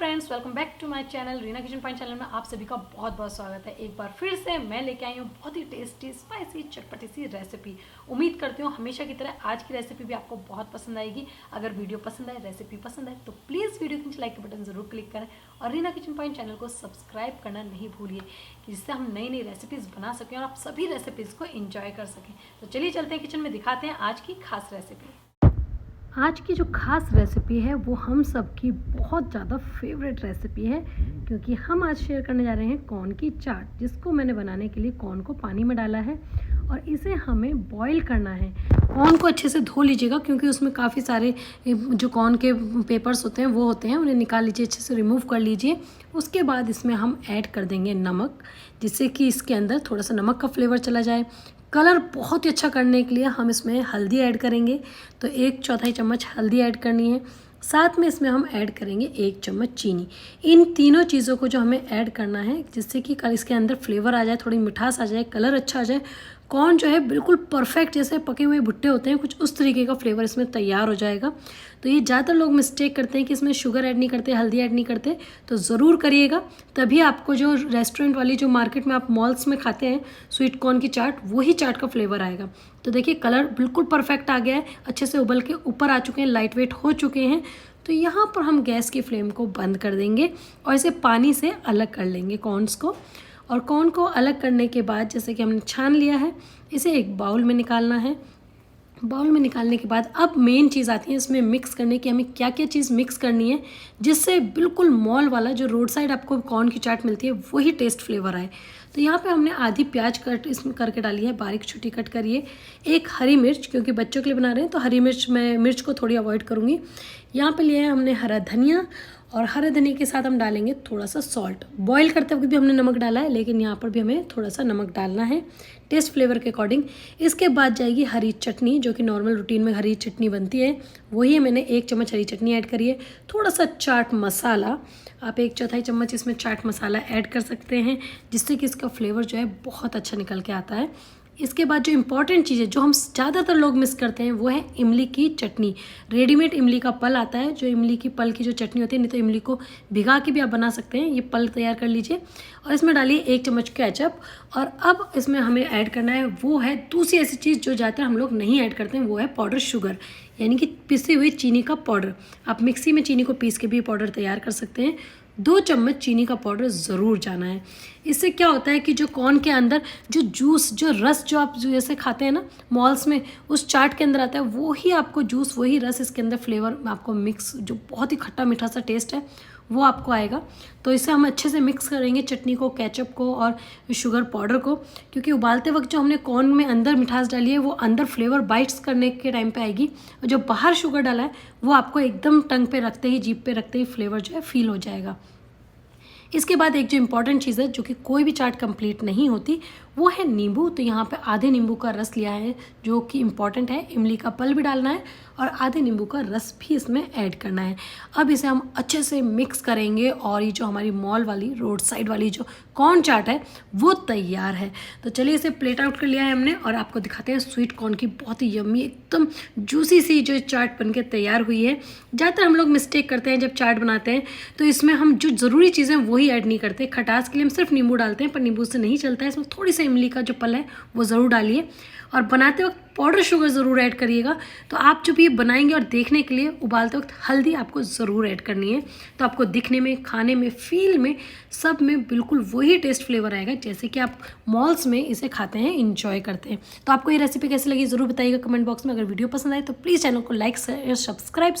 Friends, welcome back to my channel Reena kitchen point channel में आप सभी का बहुत बहुत स्वागत है। एक बार फिर से मैं लेके आई हूँ बहुत ही टेस्टी स्पाइसी चटपटी सी रेसिपी। उम्मीद करती हूँ हमेशा की तरह आज की रेसिपी भी आपको बहुत पसंद आएगी। अगर वीडियो पसंद आए, रेसिपी पसंद आए तो प्लीज़ वीडियो के नीचे लाइक का बटन ज़रूर क्लिक करें और रीना किचन पॉइंट चैनल को सब्सक्राइब करना नहीं भूलिए, जिससे हम नई नई रेसिपीज़ बना सकें और आप सभी रेसिपीज़ को एंजॉय कर सकें। तो चलिए चलते हैं किचन में, दिखाते हैं आज की खास रेसिपी। आज की जो खास रेसिपी है वो हम सब की बहुत ज़्यादा फेवरेट रेसिपी है, क्योंकि हम आज शेयर करने जा रहे हैं कॉर्न की चाट, जिसको मैंने बनाने के लिए कॉर्न को पानी में डाला है और इसे हमें बॉईल करना है। कॉर्न को अच्छे से धो लीजिएगा, क्योंकि उसमें काफ़ी सारे जो कॉर्न के पेपर्स होते हैं वो होते हैं, उन्हें निकाल लीजिए, अच्छे से रिमूव कर लीजिए। उसके बाद इसमें हम ऐड कर देंगे नमक, जिससे कि इसके अंदर थोड़ा सा नमक का फ्लेवर चला जाए। कलर बहुत ही अच्छा करने के लिए हम इसमें हल्दी ऐड करेंगे, तो 1/4 चम्मच हल्दी ऐड करनी है। साथ में इसमें हम ऐड करेंगे 1 चम्मच चीनी। इन तीनों चीज़ों को जो हमें ऐड करना है, जिससे कि इसके अंदर फ्लेवर आ जाए, थोड़ी मिठास आ जाए, कलर अच्छा आ जाए। कॉर्न जो है बिल्कुल परफेक्ट, जैसे पके हुए भुट्टे होते हैं, कुछ उस तरीके का फ्लेवर इसमें तैयार हो जाएगा। तो ये ज़्यादातर लोग मिस्टेक करते हैं कि इसमें शुगर ऐड नहीं करते, हल्दी ऐड नहीं करते, तो ज़रूर करिएगा। तभी आपको जो रेस्टोरेंट वाली, जो मार्केट में आप मॉल्स में खाते हैं स्वीट कॉर्न की चाट, वही चाट का फ्लेवर आएगा। तो देखिए कलर बिल्कुल परफेक्ट आ गया है, अच्छे से उबल के ऊपर आ चुके हैं, लाइट वेट हो चुके हैं। तो यहाँ पर हम गैस की फ्लेम को बंद कर देंगे और इसे पानी से अलग कर लेंगे कॉर्न्स को। और कॉर्न को अलग करने के बाद, जैसे कि हमने छान लिया है, इसे एक बाउल में निकालना है। बाउल में निकालने के बाद अब मेन चीज़ आती है इसमें मिक्स करने की, हमें क्या क्या चीज़ मिक्स करनी है, जिससे बिल्कुल मॉल वाला जो रोड साइड आपको कॉर्न की चाट मिलती है वही टेस्ट फ्लेवर आए। तो यहाँ पे हमने आधी प्याज कट इसमें करके डाली है, बारीक छोटी कट करिए। एक हरी मिर्च, क्योंकि बच्चों के लिए बना रहे हैं तो हरी मिर्च, मैं मिर्च को थोड़ी अवॉइड करूँगी। यहाँ पे लिया है हमने हरा धनिया, और हरे धनिया के साथ हम डालेंगे थोड़ा सा सॉल्ट। बॉईल करते वक्त भी हमने नमक डाला है, लेकिन यहाँ पर भी हमें थोड़ा सा नमक डालना है टेस्ट फ्लेवर के अकॉर्डिंग। इसके बाद जाएगी हरी चटनी, जो कि नॉर्मल रूटीन में हरी चटनी बनती है, वही मैंने 1 चम्मच हरी चटनी ऐड करी है। थोड़ा सा चाट मसाला, आप 1/4 चम्मच इसमें चाट मसाला ऐड कर सकते हैं, जिससे कि इसका फ्लेवर जो है बहुत अच्छा निकल के आता है। इसके बाद जो इम्पॉर्टेंट चीज़ है, जो हम ज़्यादातर लोग मिस करते हैं, वो है इमली की चटनी। रेडीमेड इमली का पल आता है, जो इमली की पल की जो चटनी होती है, नहीं तो इमली को भिगा के भी आप बना सकते हैं। ये पल तैयार कर लीजिए और इसमें डालिए 1 चम्मच केचप। और अब इसमें हमें ऐड करना है, वो है दूसरी ऐसी चीज़ जो ज़्यादातर हम लोग नहीं ऐड करते हैं, वो है पाउडर शुगर, यानी कि पिसी हुई चीनी का पाउडर। आप मिक्सी में चीनी को पीस के भी पाउडर तैयार कर सकते हैं। 2 चम्मच चीनी का पाउडर ज़रूर जाना है। इससे क्या होता है कि जो कॉर्न के अंदर जो जूस, जो रस, जो आप जैसे खाते हैं ना मॉल्स में, उस चाट के अंदर आता है, वो ही आपको जूस, वही रस इसके अंदर फ्लेवर आपको मिक्स, जो बहुत ही खट्टा मीठा सा टेस्ट है वो आपको आएगा। तो इसे हम अच्छे से मिक्स करेंगे, चटनी को, केचप को और शुगर पाउडर को, क्योंकि उबालते वक्त जो हमने कॉर्न में अंदर मिठास डाली है, वो अंदर फ्लेवर बाइट्स करने के टाइम पे आएगी, और जो बाहर शुगर डाला है वो आपको एकदम टंग पे रखते ही, जीभ पे रखते ही फ्लेवर जो है फील हो जाएगा। इसके बाद एक जो इम्पॉर्टेंट चीज़ है, जो कि कोई भी चाट कंप्लीट नहीं होती, वो है नींबू। तो यहाँ पे आधे नींबू का रस लिया है, जो कि इम्पॉर्टेंट है। इमली का पल भी डालना है और आधे नींबू का रस भी इसमें ऐड करना है। अब इसे हम अच्छे से मिक्स करेंगे और ये जो हमारी मॉल वाली, रोड साइड वाली जो कॉर्न चाट है, वो तैयार है। तो चलिए इसे प्लेट आउट कर लिया है हमने और आपको दिखाते हैं स्वीट कॉर्न की बहुत ही यम्मी, एकदम जूसी सी जो चाट बनके तैयार हुई है। ज़्यादातर हम लोग मिस्टेक करते हैं जब चाट बनाते हैं, तो इसमें हम जो ज़रूरी चीज़ें वही ऐड नहीं करते। खटास के लिए हम सिर्फ नींबू डालते हैं, पर नींबू से नहीं चलता है, इसमें थोड़ी सी इमली का जो पल है वो ज़रूर डालिए। और बनाते वक्त पाउडर शुगर ज़रूर ऐड करिएगा। तो आप जब ये बनाएंगे, और देखने के लिए उबालते वक्त हल्दी आपको ज़रूर ऐड करनी है, तो आपको दिखने में, खाने में, फील में, सब में बिल्कुल वही टेस्ट फ्लेवर आएगा जैसे कि आप मॉल्स में इसे खाते हैं, इंजॉय करते हैं। तो आपको ये रेसिपी कैसी लगी ज़रूर बताइएगा कमेंट बॉक्स में। अगर वीडियो पसंद आए तो प्लीज़ चैनल को लाइक, शेयर, सब्सक्राइब